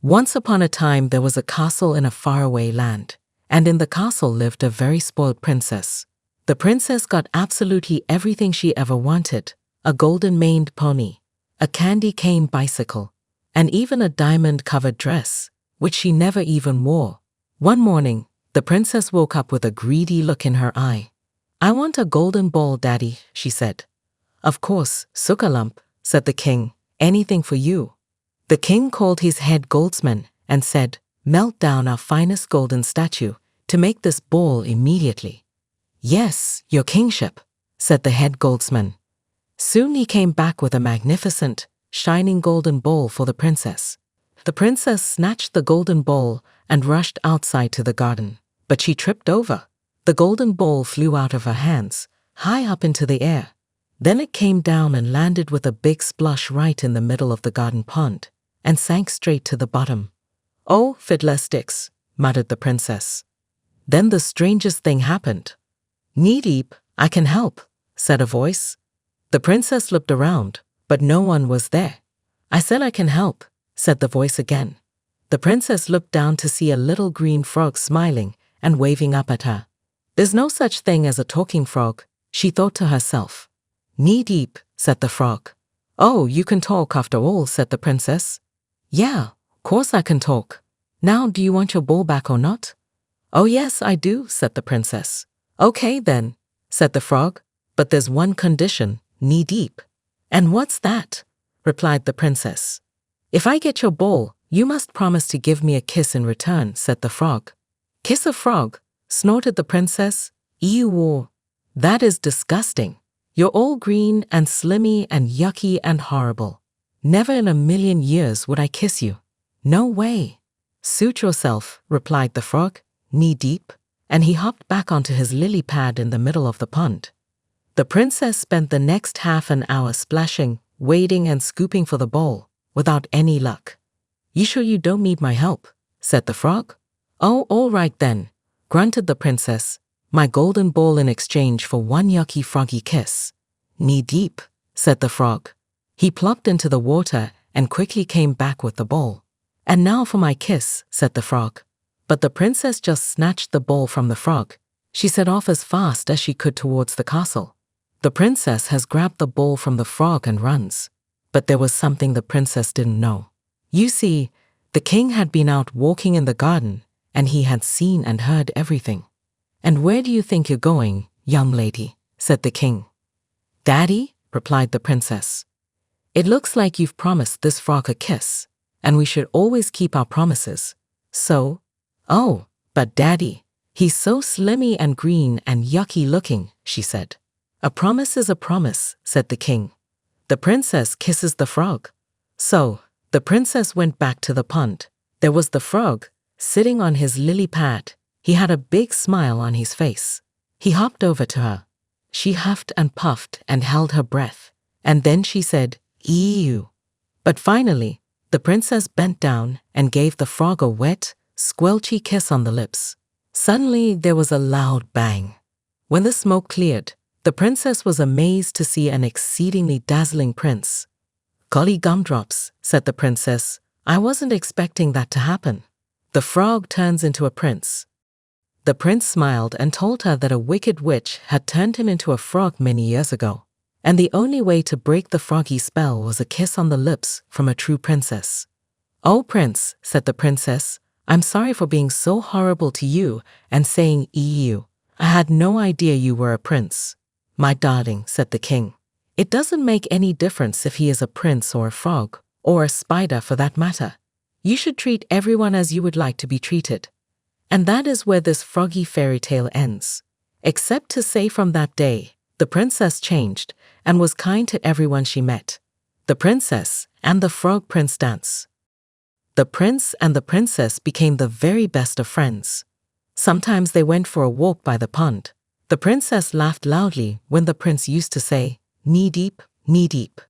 Once upon a time there was a castle in a faraway land, and in the castle lived a very spoiled princess. The princess got absolutely everything she ever wanted: a golden-maned pony, a candy-cane bicycle, and even a diamond-covered dress, which she never even wore. One morning, the princess woke up with a greedy look in her eye. "I want a golden ball, Daddy," she said. "Of course, Sukalump," said the king. "Anything for you." The king called his head goldsman and said, "Melt down our finest golden statue to make this ball immediately." "Yes, your kingship," said the head goldsman. Soon he came back with a magnificent, shining golden bowl for the princess. The princess snatched the golden bowl and rushed outside to the garden, but she tripped over. The golden bowl flew out of her hands, high up into the air. Then it came down and landed with a big splash right in the middle of the garden pond, and sank straight to the bottom. "Oh, fiddlesticks," muttered the princess. Then the strangest thing happened. "Knee-deep, I can help," said a voice. The princess looked around, but no one was there. "I said I can help," said the voice again. The princess looked down to see a little green frog smiling and waving up at her. "There's no such thing as a talking frog," she thought to herself. "Knee-deep," said the frog. "Oh, you can talk after all," said the princess. "Yeah, of course I can talk. Now, do you want your ball back or not?" "Oh yes, I do," said the princess. "Okay then," said the frog, "but there's one condition, knee-deep." "And what's that?" replied the princess. "If I get your ball, you must promise to give me a kiss in return," said the frog. "Kiss a frog?" snorted the princess. "Ew, that is disgusting. You're all green and slimy and yucky and horrible. Never in a million years would I kiss you. No way." "Suit yourself," replied the frog, knee-deep, and he hopped back onto his lily pad in the middle of the pond. The princess spent the next half an hour splashing, wading and scooping for the ball, without any luck. "You sure you don't need my help?" said the frog. "Oh, all right then," grunted the princess. "My golden ball in exchange for one yucky froggy kiss." "Knee-deep," said the frog. He plopped into the water and quickly came back with the ball. "And now for my kiss," said the frog. But the princess just snatched the ball from the frog. She set off as fast as she could towards the castle. The princess has grabbed the ball from the frog and runs. But there was something the princess didn't know. You see, the king had been out walking in the garden, and he had seen and heard everything. "And where do you think you're going, young lady?" said the king. "Daddy," replied the princess, "it looks like you've promised this frog a kiss, and we should always keep our promises. So—" "Oh, but Daddy, he's so slimy and green and yucky looking," she said. "A promise is a promise," said the king. The princess kisses the frog. So, the princess went back to the pond. There was the frog, sitting on his lily pad. He had a big smile on his face. He hopped over to her. She huffed and puffed and held her breath, and then she said, "Ew." But finally, the princess bent down and gave the frog a wet, squelchy kiss on the lips. Suddenly, there was a loud bang. When the smoke cleared, the princess was amazed to see an exceedingly dazzling prince. "Golly gumdrops," said the princess. "I wasn't expecting that to happen." The frog turns into a prince. The prince smiled and told her that a wicked witch had turned him into a frog many years ago, and the only way to break the froggy spell was a kiss on the lips from a true princess. "Oh, prince," said the princess, "I'm sorry for being so horrible to you and saying ew. I had no idea you were a prince." "My darling," said the king, "it doesn't make any difference if he is a prince or a frog, or a spider for that matter. You should treat everyone as you would like to be treated." And that is where this froggy fairy tale ends. Except to say from that day, the princess changed and was kind to everyone she met. The princess and the frog prince dance. The prince and the princess became the very best of friends. Sometimes they went for a walk by the pond. The princess laughed loudly when the prince used to say, "Knee-deep, knee-deep."